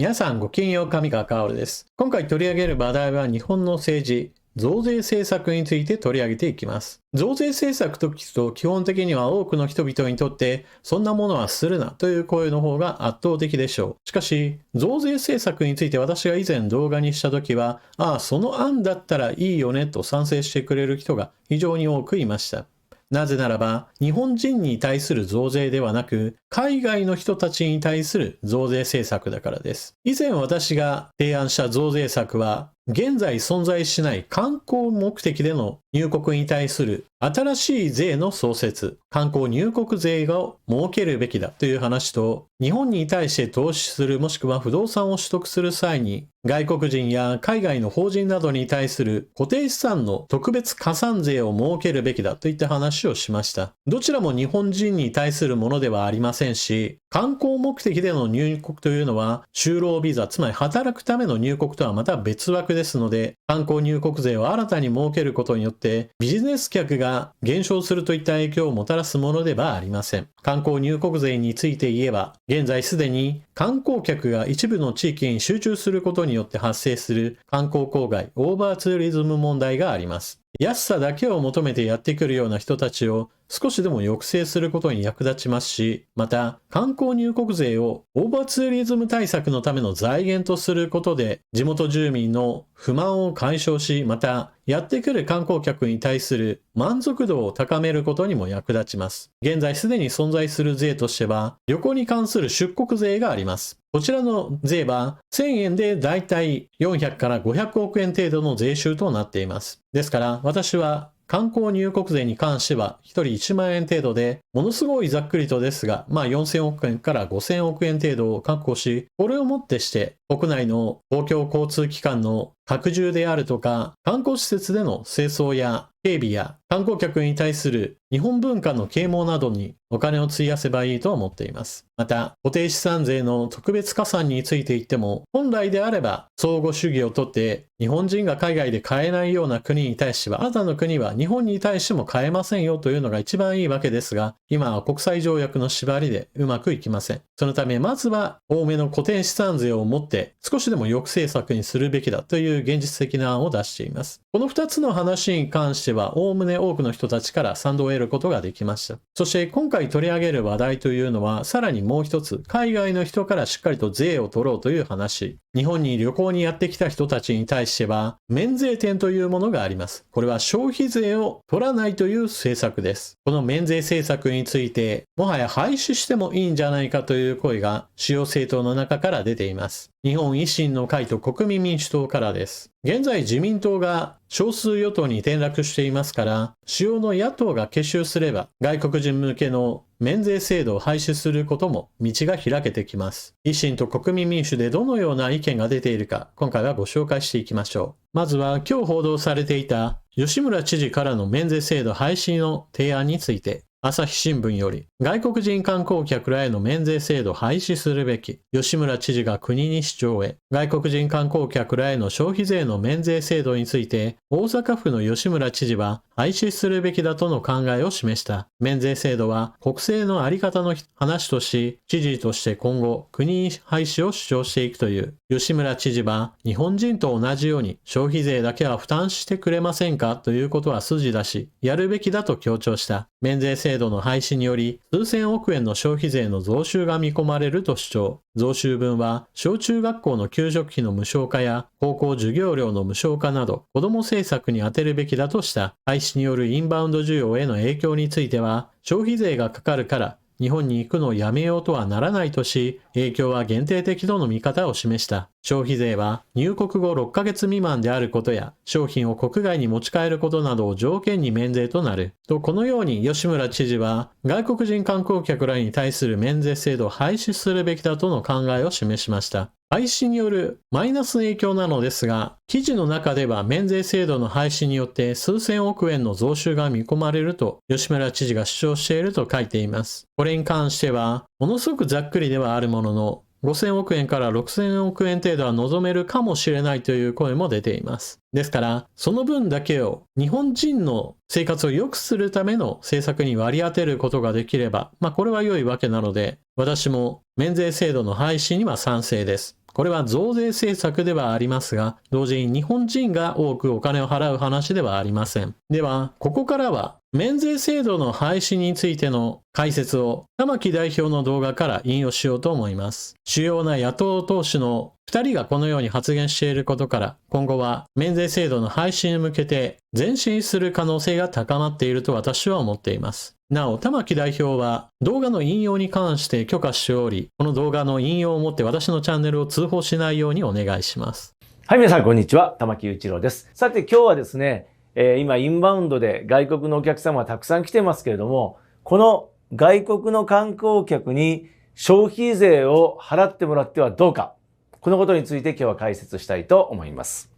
皆さんごきげんよう、上川薫です。今回取り上げる話題は日本の政治、増税政策について取り上げていきます。増税政策と聞くと基本的には多くの人々にとってそんなものはするなという声の方が圧倒的でしょう。しかし、増税政策について私が以前動画にした時は、その案だったらいいよねと賛成してくれる人が非常に多くいました。なぜならば、日本人に対する増税ではなく、海外の人たちに対する増税政策だからです。以前私が提案した増税策は、現在存在しない観光目的での入国に対する新しい税の創設、観光入国税を設けるべきだという話と、日本に対して投資するもしくは不動産を取得する際に、外国人や海外の法人などに対する固定資産の特別加算税を設けるべきだといった話をしました。どちらも日本人に対するものではありませんし、観光目的での入国というのは就労ビザ、つまり働くための入国とはまた別枠ですので、観光入国税を新たに設けることによってビジネス客が減少するといった影響をもたらすものではありません。観光入国税について言えば、現在すでに観光客が一部の地域に集中することによって発生する観光郊外オーバーツーリズム問題があります。安さだけを求めてやってくるような人たちを少しでも抑制することに役立ちますし、また観光入国税をオーバーツーリズム対策のための財源とすることで地元住民の不満を解消し、またやってくる観光客に対する満足度を高めることにも役立ちます。現在すでに存在する税としては、旅行に関する出国税があります。こちらの税は1000円でだいたい400から500億円程度の税収となっています。ですから私は観光入国税に関しては1人1万円程度で、ものすごいざっくりとですが、4000億円から5000億円程度を確保し、これをもってして国内の公共交通機関の拡充であるとか、観光施設での清掃や警備や観光客に対する日本文化の啓蒙などにお金を費やせばいいと思っています。また、固定資産税の特別加算について言っても、本来であれば相互主義をとって日本人が海外で買えないような国に対しては、あなたの国は日本に対しても買えませんよというのが一番いいわけですが、今は国際条約の縛りでうまくいきません。そのため、まずは多めの固定資産税を持って少しでも抑制策にするべきだという現実的な案を出しています。この2つの話に関しては、おおむね多くの人たちから賛同を得ることができました。そして今回取り上げる話題というのは、さらにもう一つ、海外の人からしっかりと税を取ろうという話。日本に旅行にやってきた人たちに対しては、免税店というものがあります。これは消費税を取らないという政策です。この免税政策について、もはや廃止してもいいんじゃないかという声が主要政党の中から出ています。日本維新の会と国民民主党からです。現在自民党が少数与党に転落していますから、主要の野党が結集すれば外国人向けの免税制度を廃止することも道が開けてきます。維新と国民民主でどのような意見が出ているか、今回はご紹介していきましょう。まずは今日報道されていた吉村知事からの免税制度廃止の提案について、朝日新聞より、外国人観光客らへの免税制度廃止するべき。吉村知事が国に主張へ。外国人観光客らへの消費税の免税制度について、大阪府の吉村知事は廃止するべきだとの考えを示した。免税制度は国政のあり方の話とし、知事として今後、国に廃止を主張していくという。吉村知事は、日本人と同じように消費税だけは負担してくれませんかということは筋だし、やるべきだと強調した。免税制度の廃止により、数千億円の消費税の増収が見込まれると主張。増収分は、小中学校の給食費の無償化や、高校授業料の無償化など、子ども政策に充てるべきだとした。廃止によるインバウンド需要への影響については、消費税がかかるから、日本に行くのをやめようとはならないとし、影響は限定的との見方を示した。消費税は入国後6ヶ月未満であることや、商品を国外に持ち帰ることなどを条件に免税となる。と、このように吉村知事は、外国人観光客らに対する免税制度を廃止するべきだとの考えを示しました。廃止によるマイナスの影響なのですが、記事の中では免税制度の廃止によって数千億円の増収が見込まれると吉村知事が主張していると書いています。これに関しては、ものすごくざっくりではあるものの、5000億円から6000億円程度は望めるかもしれないという声も出ています。ですから、その分だけを日本人の生活を良くするための政策に割り当てることができれば、これは良いわけなので、私も免税制度の廃止には賛成です。これは増税政策ではありますが、同時に日本人が多くお金を払う話ではありません。では、ここからは、免税制度の廃止についての解説を玉木代表の動画から引用しようと思います。主要な野党党首の2人がこのように発言していることから、今後は免税制度の廃止に向けて前進する可能性が高まっていると私は思っています。なお、玉木代表は動画の引用に関して許可しており、この動画の引用をもって私のチャンネルを通報しないようにお願いします。はい、皆さんこんにちは。玉木雄一郎です。さて今日はですね、今インバウンドで外国のお客様がたくさん来てますけれども、この外国の観光客に消費税を払ってもらってはどうか、このことについて今日は解説したいと思います。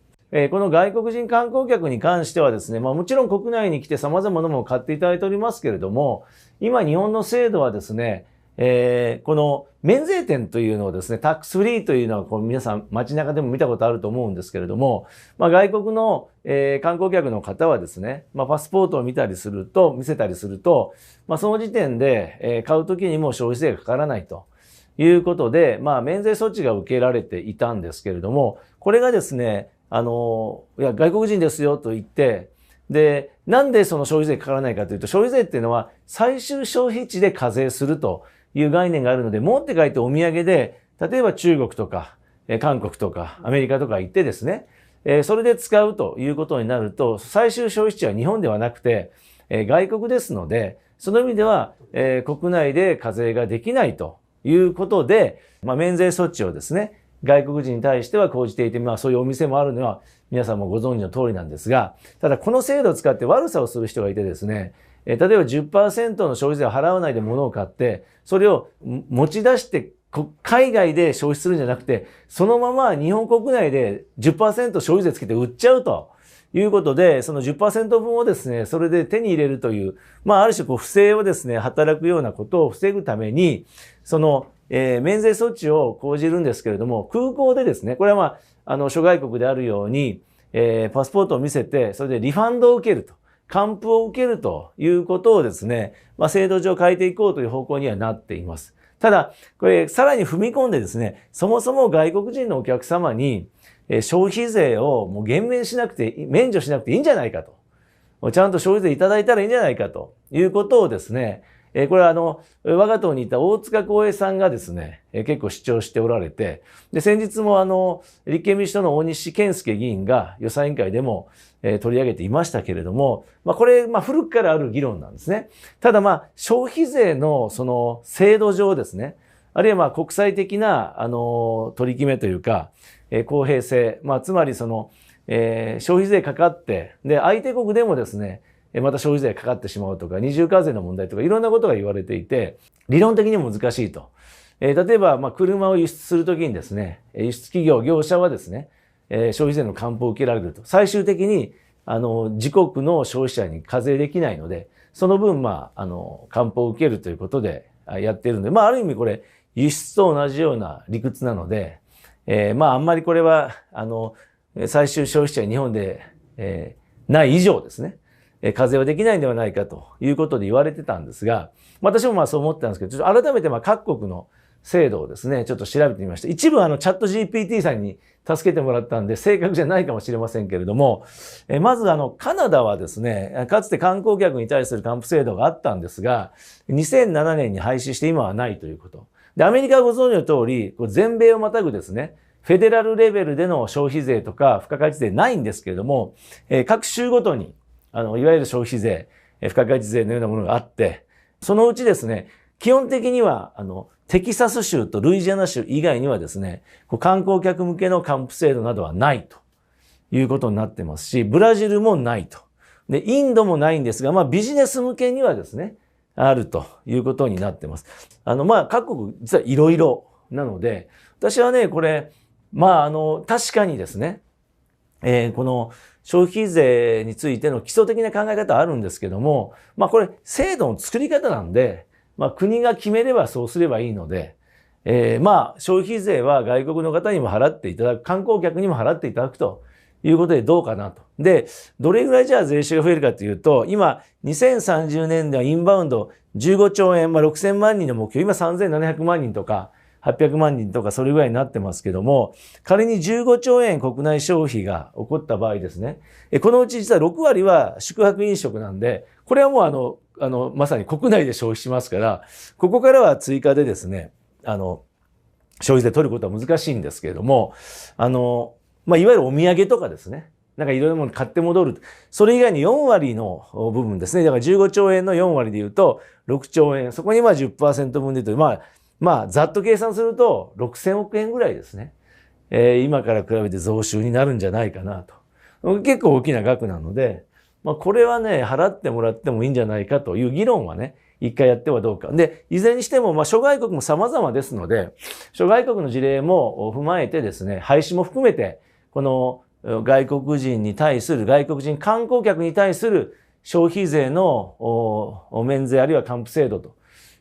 この外国人観光客に関してはですね、もちろん国内に来て様々なものを買っていただいておりますけれども、今日本の制度はですね、この免税店というのをですね、タックスフリーというのは皆さん街中でも見たことあると思うんですけれども、外国の、観光客の方はですね、パスポートを見せたりすると、その時点で、買う時にも消費税がかからないということで、免税措置が受けられていたんですけれども、これがですね、いや、外国人ですよと言って、で、なんでその消費税かからないかというと、消費税っていうのは最終消費地で課税するという概念があるので、持って帰ってお土産で、例えば中国とか、韓国とか、アメリカとか行ってですね、それで使うということになると、最終消費地は日本ではなくて、外国ですので、その意味では、国内で課税ができないということで、免税措置をですね、外国人に対しては講じていて、そういうお店もあるのは皆さんもご存知の通りなんですが、ただこの制度を使って悪さをする人がいてですね、例えば 10% の消費税を払わないで物を買って、それを持ち出して海外で消費するんじゃなくて、そのまま日本国内で 10% 消費税つけて売っちゃうということで、その 10% 分をですね、それで手に入れるという、ある種不正をですね、働くようなことを防ぐために、その免税措置を講じるんですけれども、空港でですね、これは諸外国であるように、パスポートを見せて、それでリファンドを受けると、還付を受けるということをですね、制度上変えていこうという方向にはなっています。ただ、これさらに踏み込んでですね、そもそも外国人のお客様に消費税をもう減免しなくて、免除しなくていいんじゃないかと。ちゃんと消費税いただいたらいいんじゃないかということをですね、これは我が党にいた大塚光栄さんがですね、結構主張しておられて、で、先日も立憲民主党の大西健介議員が予算委員会でも取り上げていましたけれども、これ、古くからある議論なんですね。ただ消費税のその制度上ですね、あるいは国際的な取り決めというか、公平性、つまりその、消費税かかって、で、相手国でもですね、また消費税かかってしまうとか、二重課税の問題とかいろんなことが言われていて、理論的にも難しいと。例えば、車を輸出するときにですね、輸出企業、業者はですね、消費税の還付を受けられると。最終的に、自国の消費者に課税できないので、その分、還付を受けるということでやっているので、ある意味これ、輸出と同じような理屈なので、あんまりこれは、最終消費者日本で、ない以上ですね、課税はできないんではないかということで言われてたんですが、私もそう思ってたんですけど、ちょっと改めて各国の制度をですね、ちょっと調べてみました。一部チャット GPT さんに助けてもらったんで正確じゃないかもしれませんけれども、まずカナダはですね、かつて観光客に対する還付制度があったんですが、2007年に廃止して今はないということ。で、アメリカはご存知の通り、全米をまたぐですね、フェデラルレベルでの消費税とか付加価値税ないんですけれども、各州ごとにいわゆる消費税、付加価値税のようなものがあって、そのうちですね、基本的には、テキサス州とルイジアナ州以外にはですね、観光客向けの還付制度などはないということになってますし、ブラジルもないと。で、インドもないんですが、ビジネス向けにはですね、あるということになってます。各国実はいろいろなので、私はね、これ、確かにですね、この消費税についての基礎的な考え方はあるんですけども、これ制度の作り方なんで、国が決めればそうすればいいので、消費税は外国の方にも払っていただく、観光客にも払っていただくということでどうかなと。で、どれぐらいじゃあ税収が増えるかというと、今、2030年ではインバウンド15兆円、6000万人の目標、今3700万人とか、800万人とかそれぐらいになってますけども、仮に15兆円国内消費が起こった場合ですね、このうち実は6割は宿泊飲食なんで、これはもうまさに国内で消費しますから、ここからは追加でですね、消費税取ることは難しいんですけれども、いわゆるお土産とかですね、なんかいろいろなもの買って戻る。それ以外に4割の部分ですね。だから15兆円の4割で言うと6兆円。そこに10% 分で言うと、ざっと計算すると6000億円ぐらいですね。今から比べて増収になるんじゃないかなと。結構大きな額なので、これはね、払ってもらってもいいんじゃないかという議論はね、一回やってはどうか。で、いずれにしても、諸外国も様々ですので、諸外国の事例も踏まえてですね、廃止も含めて、この外国人に対する、外国人観光客に対する消費税の免税あるいは還付制度と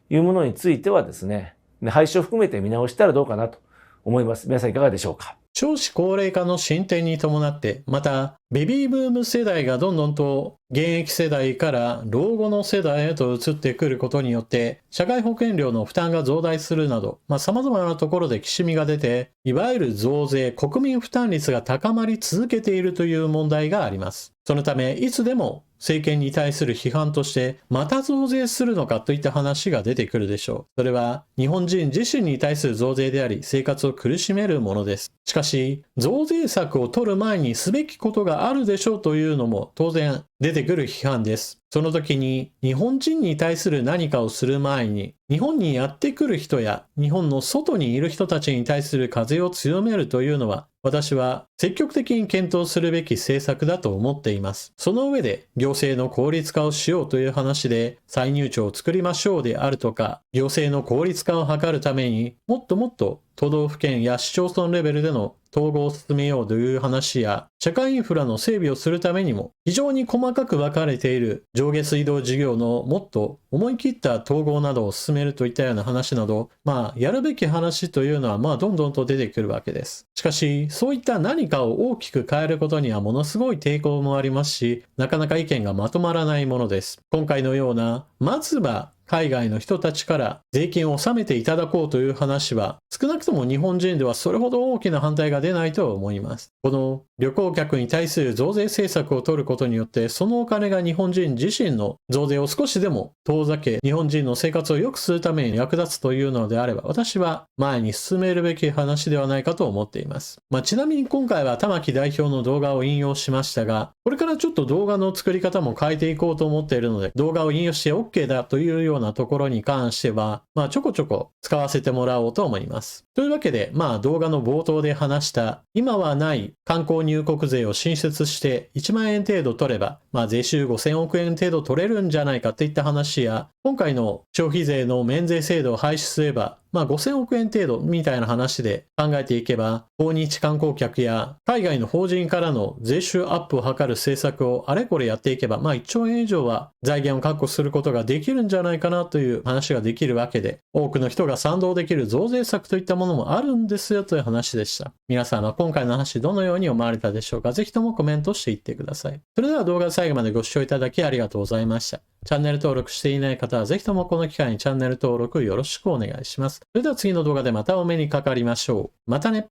いうものについてはですね、廃止を含めて見直したらどうかなと思います。皆さんいかがでしょうか。少子高齢化の進展に伴って、またベビーブーム世代がどんどんと現役世代から老後の世代へと移ってくることによって、社会保険料の負担が増大するなど、様々なところできしみが出て、いわゆる増税、国民負担率が高まり続けているという問題があります。そのため、いつでも政権に対する批判として、また増税するのかといった話が出てくるでしょう。それは、日本人自身に対する増税であり、生活を苦しめるものです。しかし、増税策を取る前にすべきことがあるでしょうというのも当然出てくる批判です。その時に日本人に対する何かをする前に、日本にやってくる人や日本の外にいる人たちに対する風を強めるというのは、私は積極的に検討するべき政策だと思っています。その上で行政の効率化をしようという話で再入庁を作りましょうであるとか、行政の効率化を図るためにもっと都道府県や市町村レベルでの統合を進めようという話や、社会インフラの整備をするためにも非常に細かく分かれている上下水道事業のもっと思い切った統合などを進めるといったような話など、やるべき話というのはどんどんと出てくるわけです。しかし、そういった何かを大きく変えることにはものすごい抵抗もありますし、なかなか意見がまとまらないものです。今回のような、まずは海外の人たちから税金を納めていただこうという話は、少なくとも日本人ではそれほど大きな反対が出ないと思います。この旅行客に対する増税政策を取ることによって、そのお金が日本人自身の増税を少しでも遠ざけ、日本人の生活を良くするために役立つというのであれば、私は前に進めるべき話ではないかと思っています。ちなみに今回は玉木代表の動画を引用しましたが、これからちょっと動画の作り方も変えていこうと思っているので、動画を引用して OK だというようなところに関しては、ちょこちょこ使わせてもらおうと思います。というわけで、動画の冒頭で話した、今はない観光入国税を新設して1万円程度取れば、税収5000億円程度取れるんじゃないかといった話や、今回の消費税の免税制度を廃止すれば、5000億円程度みたいな話で考えていけば、訪日観光客や海外の法人からの税収アップを図る政策をあれこれやっていけば、1兆円以上は財源を確保することができるんじゃないかなという話ができるわけで、多くの人が賛同できる増税策といったものもあるんですよという話でした。皆さんは今回の話どのように思われたでしょうか。ぜひともコメントしていってください。それでは動画最後までご視聴いただきありがとうございました。チャンネル登録していない方はぜひともこの機会にチャンネル登録よろしくお願いします。それでは次の動画でまたお目にかかりましょう。またね。